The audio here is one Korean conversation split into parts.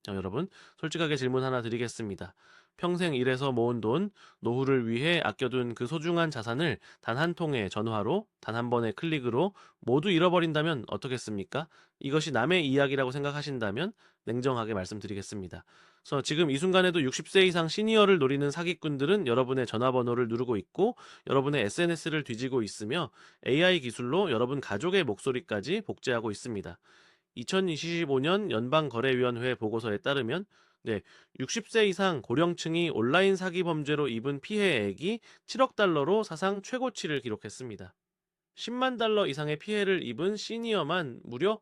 자, 여러분, 솔직하게 질문 하나 드리겠습니다. 평생 일해서 모은 돈, 노후를 위해 아껴둔 그 소중한 자산을 단 한 통의 전화로, 단 한 번의 클릭으로 모두 잃어버린다면 어떻겠습니까? 이것이 남의 이야기라고 생각하신다면 냉정하게 말씀드리겠습니다. 그래서 지금 이 순간에도 60세 이상 시니어를 노리는 사기꾼들은 여러분의 전화번호를 누르고 있고 여러분의 SNS를 뒤지고 있으며 AI 기술로 여러분 가족의 목소리까지 복제하고 있습니다. 2025년 연방거래위원회 보고서에 따르면 60세 이상 고령층이 온라인 사기 범죄로 입은 피해액이 7억 달러로 사상 최고치를 기록했습니다. 10만 달러 이상의 피해를 입은 시니어만 무려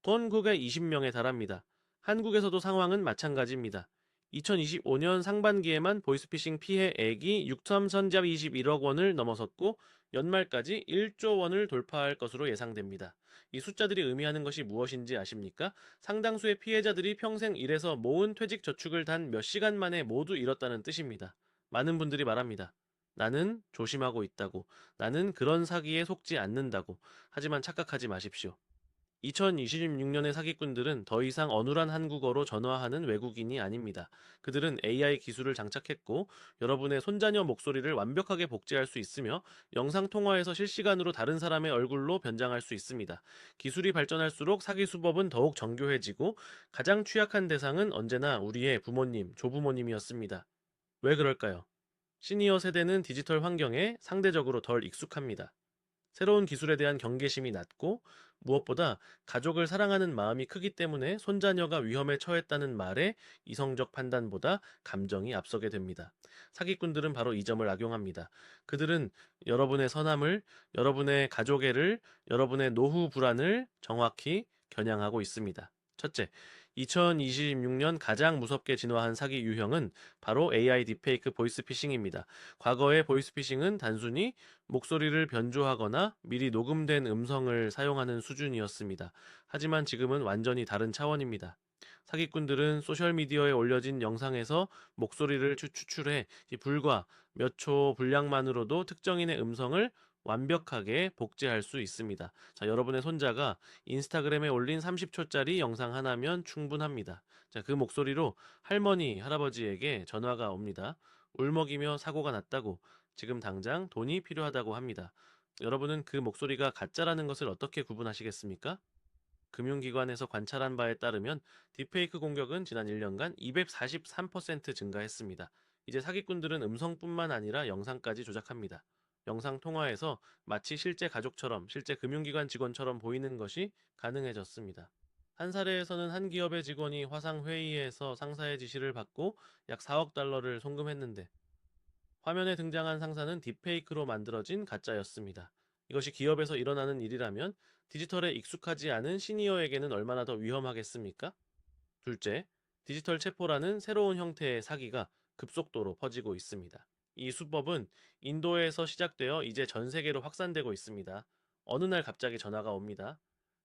전국에 20명에 달합니다. 한국에서도 상황은 마찬가지입니다. 2025년 상반기에만 보이스피싱 피해액이 6,321억 원을 넘어섰고 연말까지 1조 원을 돌파할 것으로 예상됩니다. 이 숫자들이 의미하는 것이 무엇인지 아십니까? 상당수의 피해자들이 평생 일해서 모은 퇴직 저축을 단 몇 시간 만에 모두 잃었다는 뜻입니다. 많은 분들이 말합니다. 나는 조심하고 있다고. 나는 그런 사기에 속지 않는다고. 하지만 착각하지 마십시오. 2026년의 사기꾼들은 더 이상 어눌한 한국어로 전화하는 외국인이 아닙니다. 그들은 AI 기술을 장착했고 여러분의 손자녀 목소리를 완벽하게 복제할 수 있으며 영상 통화에서 실시간으로 다른 사람의 얼굴로 변장할 수 있습니다. 기술이 발전할수록 사기 수법은 더욱 정교해지고 가장 취약한 대상은 언제나 우리의 부모님, 조부모님이었습니다. 왜 그럴까요? 시니어 세대는 디지털 환경에 상대적으로 덜 익숙합니다. 새로운 기술에 대한 경계심이 낮고 무엇보다 가족을 사랑하는 마음이 크기 때문에 손자녀가 위험에 처했다는 말에 이성적 판단보다 감정이 앞서게 됩니다. 사기꾼들은 바로 이 점을 악용합니다. 그들은 여러분의 선함을, 여러분의 가족애를, 여러분의 노후 불안을 정확히 겨냥하고 있습니다. 첫째, 2026년 가장 무섭게 진화한 사기 유형은 바로 AI 딥페이크 보이스피싱입니다. 과거의 보이스피싱은 단순히 목소리를 변조하거나 미리 녹음된 음성을 사용하는 수준이었습니다. 하지만 지금은 완전히 다른 차원입니다. 사기꾼들은 소셜미디어에 올려진 영상에서 목소리를 추출해 불과 몇 초 분량만으로도 특정인의 음성을 완벽하게 복제할 수 있습니다. 자, 여러분의 손자가 인스타그램에 올린 30초짜리 영상 하나면 충분합니다. 자, 그 목소리로 할머니, 할아버지에게 전화가 옵니다. 울먹이며 사고가 났다고, 지금 당장 돈이 필요하다고 합니다. 여러분은 그 목소리가 가짜라는 것을 어떻게 구분하시겠습니까? 금융기관에서 관찰한 바에 따르면 딥페이크 공격은 지난 1년간 243% 증가했습니다. 이제 사기꾼들은 음성뿐만 아니라 영상까지 조작합니다. 영상 통화에서 마치 실제 가족처럼, 실제 금융기관 직원처럼 보이는 것이 가능해졌습니다. 한 사례에서는 한 기업의 직원이 화상 회의에서 상사의 지시를 받고 약 4억 달러를 송금했는데 화면에 등장한 상사는 딥페이크로 만들어진 가짜였습니다. 이것이 기업에서 일어나는 일이라면 디지털에 익숙하지 않은 시니어에게는 얼마나 더 위험하겠습니까? 둘째, 디지털 체포라는 새로운 형태의 사기가 급속도로 퍼지고 있습니다. 이 수법은 인도에서 시작되어 이제 전 세계로 확산되고 있습니다. 어느 날 갑자기 전화가 옵니다.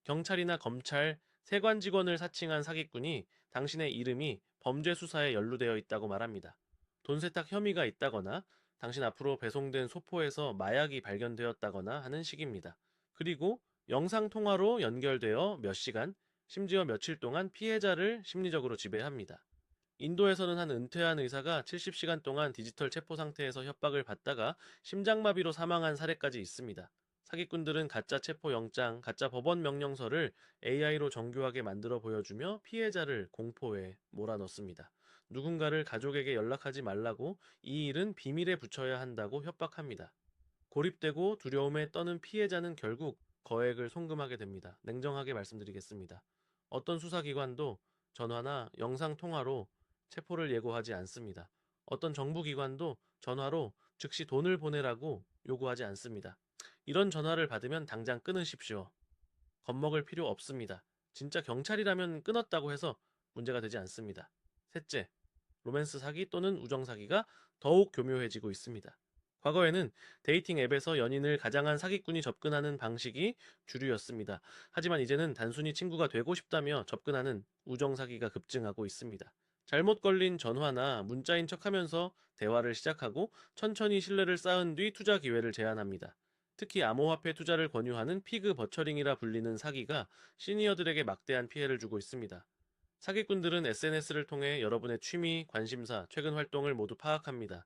경찰이나 검찰, 세관 직원을 사칭한 사기꾼이 당신의 이름이 범죄 수사에 연루되어 있다고 말합니다. 돈 세탁 혐의가 있다거나 당신 앞으로 배송된 소포에서 마약이 발견되었다거나 하는 식입니다. 그리고 영상 통화로 연결되어 몇 시간, 심지어 며칠 동안 피해자를 심리적으로 지배합니다. 인도에서는 한 은퇴한 의사가 70시간 동안 디지털 체포 상태에서 협박을 받다가 심장마비로 사망한 사례까지 있습니다. 사기꾼들은 가짜 체포 영장, 가짜 법원 명령서를 AI로 정교하게 만들어 보여주며 피해자를 공포에 몰아넣습니다. 누군가를 가족에게 연락하지 말라고, 이 일은 비밀에 붙여야 한다고 협박합니다. 고립되고 두려움에 떠는 피해자는 결국 거액을 송금하게 됩니다. 냉정하게 말씀드리겠습니다. 어떤 수사기관도 전화나 영상 통화로 체포를 예고하지 않습니다. 어떤 정부기관도 전화로 즉시 돈을 보내라고 요구하지 않습니다. 이런 전화를 받으면 당장 끊으십시오. 겁먹을 필요 없습니다. 진짜 경찰이라면 끊었다고 해서 문제가 되지 않습니다. 셋째, 로맨스 사기 또는 우정 사기가 더욱 교묘해지고 있습니다. 과거에는 데이팅 앱에서 연인을 가장한 사기꾼이 접근하는 방식이 주류였습니다. 하지만 이제는 단순히 친구가 되고 싶다며 접근하는 우정 사기가 급증하고 있습니다. 잘못 걸린 전화나 문자인 척하면서 대화를 시작하고 천천히 신뢰를 쌓은 뒤 투자 기회를 제안합니다. 특히 암호화폐 투자를 권유하는 피그 버처링이라 불리는 사기가 시니어들에게 막대한 피해를 주고 있습니다. 사기꾼들은 SNS를 통해 여러분의 취미, 관심사, 최근 활동을 모두 파악합니다.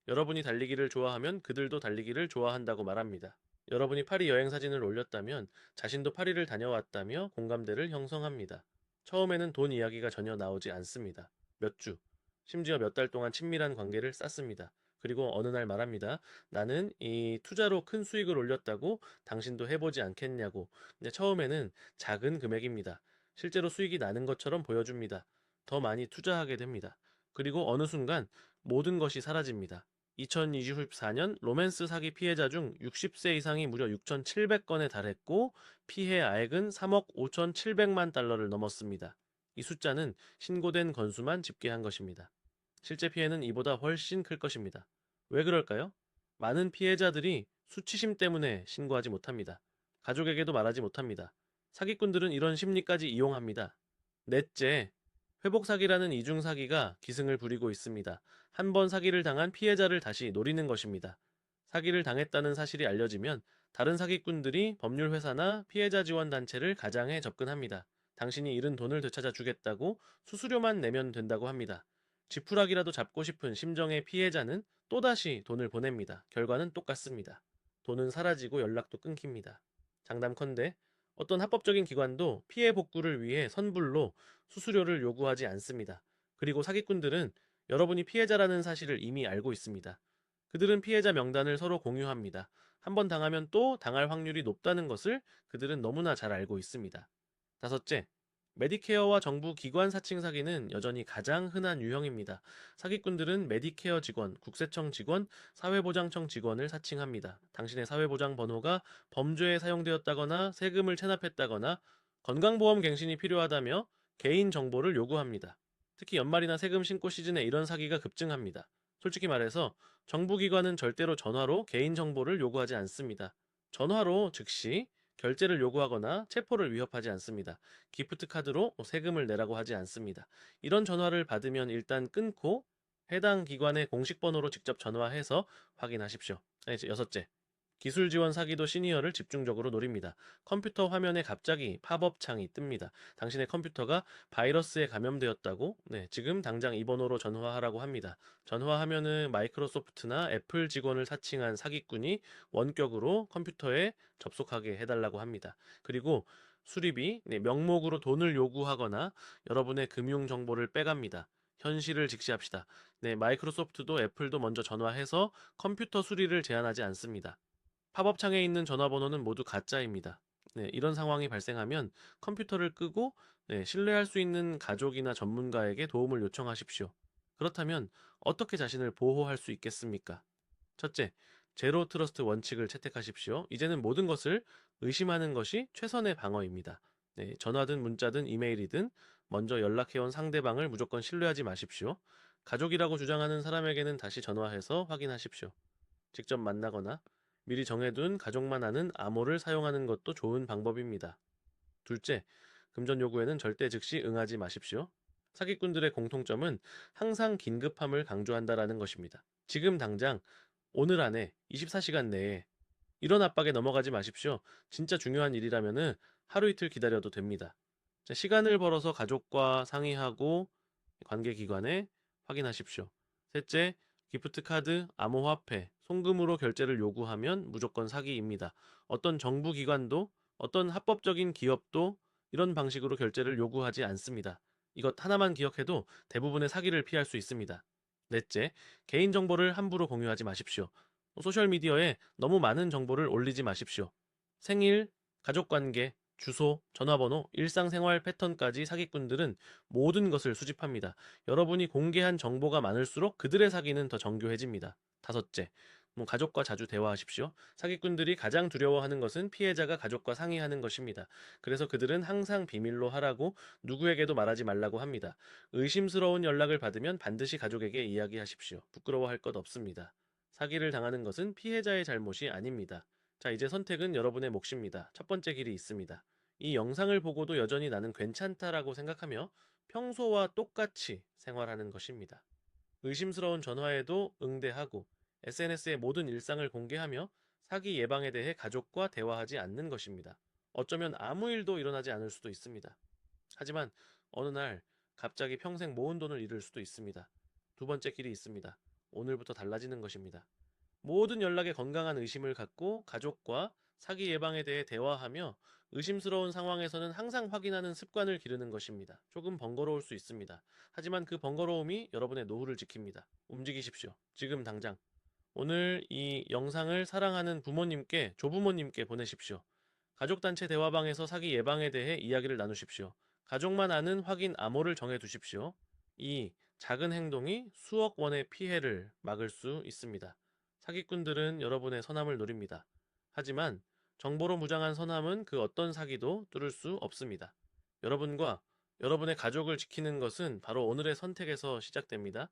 여러분이 달리기를 좋아하면 그들도 달리기를 좋아한다고 말합니다. 여러분이 파리 여행 사진을 올렸다면 자신도 파리를 다녀왔다며 공감대를 형성합니다. 처음에는 돈 이야기가 전혀 나오지 않습니다. 몇 주, 심지어 몇 달 동안 친밀한 관계를 쌓습니다. 그리고 어느 날 말합니다. 나는 이 투자로 큰 수익을 올렸다고 당신도 해보지 않겠냐고. 근데 처음에는 작은 금액입니다. 실제로 수익이 나는 것처럼 보여줍니다. 더 많이 투자하게 됩니다. 그리고 어느 순간 모든 것이 사라집니다. 2024년 로맨스 사기 피해자 중 60세 이상이 무려 6,700건에 달했고 피해 액은 3억 5,700만 달러를 넘었습니다. 이 숫자는 신고된 건수만 집계한 것입니다. 실제 피해는 이보다 훨씬 클 것입니다. 왜 그럴까요? 많은 피해자들이 수치심 때문에 신고하지 못합니다. 가족에게도 말하지 못합니다. 사기꾼들은 이런 심리까지 이용합니다. 넷째, 회복 사기라는 이중 사기가 기승을 부리고 있습니다. 한 번 사기를 당한 피해자를 다시 노리는 것입니다. 사기를 당했다는 사실이 알려지면 다른 사기꾼들이 법률회사나 피해자 지원 단체를 가장해 접근합니다. 당신이 잃은 돈을 되찾아 주겠다고 수수료만 내면 된다고 합니다. 지푸라기라도 잡고 싶은 심정의 피해자는 또다시 돈을 보냅니다. 결과는 똑같습니다. 돈은 사라지고 연락도 끊깁니다. 장담컨대 어떤 합법적인 기관도 피해 복구를 위해 선불로 수수료를 요구하지 않습니다. 그리고 사기꾼들은 여러분이 피해자라는 사실을 이미 알고 있습니다. 그들은 피해자 명단을 서로 공유합니다. 한 번 당하면 또 당할 확률이 높다는 것을 그들은 너무나 잘 알고 있습니다. 다섯째, 메디케어와 정부 기관 사칭 사기는 여전히 가장 흔한 유형입니다. 사기꾼들은 메디케어 직원, 국세청 직원, 사회보장청 직원을 사칭합니다. 당신의 사회보장 번호가 범죄에 사용되었다거나 세금을 체납했다거나 건강보험 갱신이 필요하다며 개인 정보를 요구합니다. 특히 연말이나 세금 신고 시즌에 이런 사기가 급증합니다. 솔직히 말해서 정부기관은 절대로 전화로 개인정보를 요구하지 않습니다. 전화로 즉시 결제를 요구하거나 체포를 위협하지 않습니다. 기프트 카드로 세금을 내라고 하지 않습니다. 이런 전화를 받으면 일단 끊고 해당 기관의 공식 번호로 직접 전화해서 확인하십시오. 이제 여섯째, 기술 지원 사기도 시니어를 집중적으로 노립니다. 컴퓨터 화면에 갑자기 팝업 창이 뜹니다. 당신의 컴퓨터가 바이러스에 감염되었다고? 네, 지금 당장 이 번호로 전화하라고 합니다. 전화하면은 마이크로소프트나 애플 직원을 사칭한 사기꾼이 원격으로 컴퓨터에 접속하게 해달라고 합니다. 그리고 수리비, 네, 명목으로 돈을 요구하거나 여러분의 금융 정보를 빼갑니다. 현실을 직시합시다. 네, 마이크로소프트도 애플도 먼저 전화해서 컴퓨터 수리를 제한하지 않습니다. 팝업창에 있는 전화번호는 모두 가짜입니다. 네, 이런 상황이 발생하면 컴퓨터를 끄고 신뢰할 수 있는 가족이나 전문가에게 도움을 요청하십시오. 그렇다면 어떻게 자신을 보호할 수 있겠습니까? 첫째, 제로 트러스트 원칙을 채택하십시오. 이제는 모든 것을 의심하는 것이 최선의 방어입니다. 네, 전화든 문자든 이메일이든 먼저 연락해온 상대방을 무조건 신뢰하지 마십시오. 가족이라고 주장하는 사람에게는 다시 전화해서 확인하십시오. 직접 만나거나 미리 정해둔 가족만 아는 암호를 사용하는 것도 좋은 방법입니다. 둘째, 금전 요구에는 절대 즉시 응하지 마십시오. 사기꾼들의 공통점은 항상 긴급함을 강조한다라는 것입니다. 지금 당장 오늘 안에 24시간 내에 이런 압박에 넘어가지 마십시오. 진짜 중요한 일이라면은 하루 이틀 기다려도 됩니다. 자, 시간을 벌어서 가족과 상의하고 관계기관에 확인하십시오. 셋째, 기프트 카드, 암호화폐, 송금으로 결제를 요구하면 무조건 사기입니다. 어떤 정부기관도 어떤 합법적인 기업도 이런 방식으로 결제를 요구하지 않습니다. 이것 하나만 기억해도 대부분의 사기를 피할 수 있습니다. 넷째, 개인정보를 함부로 공유하지 마십시오. 소셜미디어에 너무 많은 정보를 올리지 마십시오. 생일, 가족관계, 주소, 전화번호, 일상생활 패턴까지 사기꾼들은 모든 것을 수집합니다. 여러분이 공개한 정보가 많을수록 그들의 사기는 더 정교해집니다. 다섯째, 가족과 자주 대화하십시오. 사기꾼들이 가장 두려워하는 것은 피해자가 가족과 상의하는 것입니다. 그래서 그들은 항상 비밀로 하라고 누구에게도 말하지 말라고 합니다. 의심스러운 연락을 받으면 반드시 가족에게 이야기하십시오. 부끄러워할 것 없습니다. 사기를 당하는 것은 피해자의 잘못이 아닙니다. 자, 이제 선택은 여러분의 몫입니다. 첫 번째 길이 있습니다. 이 영상을 보고도 여전히 나는 괜찮다라고 생각하며 평소와 똑같이 생활하는 것입니다. 의심스러운 전화에도 응대하고 SNS에 모든 일상을 공개하며 사기 예방에 대해 가족과 대화하지 않는 것입니다. 어쩌면 아무 일도 일어나지 않을 수도 있습니다. 하지만 어느 날 갑자기 평생 모은 돈을 잃을 수도 있습니다. 두 번째 길이 있습니다. 오늘부터 달라지는 것입니다. 모든 연락에 건강한 의심을 갖고 가족과 사기 예방에 대해 대화하며 의심스러운 상황에서는 항상 확인하는 습관을 기르는 것입니다. 조금 번거로울 수 있습니다. 하지만 그 번거로움이 여러분의 노후를 지킵니다. 움직이십시오. 지금 당장. 오늘 이 영상을 사랑하는 부모님께, 조부모님께 보내십시오. 가족단체 대화방에서 사기 예방에 대해 이야기를 나누십시오. 가족만 아는 확인 암호를 정해두십시오. 이 작은 행동이 수억 원의 피해를 막을 수 있습니다. 사기꾼들은 여러분의 선함을 노립니다. 하지만 정보로 무장한 선함은 그 어떤 사기도 뚫을 수 없습니다. 여러분과 여러분의 가족을 지키는 것은 바로 오늘의 선택에서 시작됩니다.